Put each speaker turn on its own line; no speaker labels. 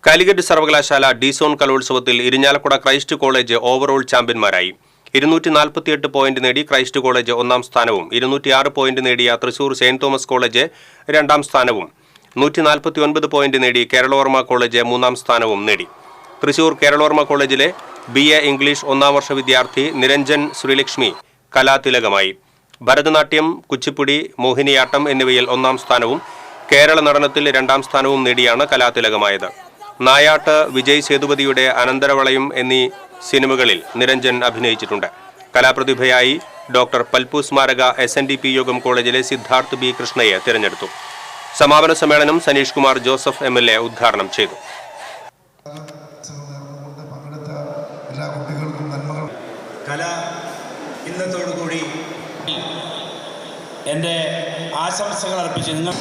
കാലിക്കറ്റ് സർവകലാശാല ഡിസോൺ കലോത്സവത്തിൽ Irinjalakuda Christ college overall ചാമ്പ്യന്മാരായി. 248 പോയിന്റ് നേടി ക്രൈസ്റ്റ് കോളേജ് ഒന്നാം സ്ഥാനവും 206 പോയിന്റ് നേടിയ തൃശൂർ സെന്റ് തോമസ് കോളേജ് രണ്ടാം സ്ഥാനവും 149 പോയിന്റ് നേടി കേരളവർമ്മ കോളേജ് മൂന്നാം സ്ഥാനവും നേടി. തൃശൂർ കേരളവർമ്മ കോളേജിലെ BA ഇംഗ്ലീഷ് ഒന്നാം വർഷ വിദ്യാർത്ഥി നിരഞ്ജൻ ശ്രീലക്ഷ്മി കലാതിലകമായി. ഭരതനാട്യം, കുച്ചിപ്പുടി, മോഹിനിയാട്ടം എന്നിവയിൽ ഒന്നാം സ്ഥാനവും കേരള നടനത്തിൽ രണ്ടാം സ്ഥാനവും നേടിയാണ് കലാതിലകമായത്. നായാട്ട്, വിജയ് സേതുപതിയുടെ അനന്തരവളയും എന്നീ സിനിമകളിൽ നിരഞ്ജൻ അഭിനയിച്ചിട്ടുണ്ട്. കലാപ്രതിഭയായി ഡോക്ടർ പൽപു സ്മാരക SNDP യോഗം കോളേജിലെ സിദ്ധാർത്ഥ് B കൃഷ്ണയെ തിരഞ്ഞെടുത്തു. സമാപന സമ്മേളനം സനീഷ് കുമാർ ജോസഫ് MLA ഉദ്ഘാടനം ചെയ്തു.
കല ഇന്നത്തോടുകൂടി എൻ്റെ ആശംസകൾ അർപ്പിച്ചു. നിങ്ങൾ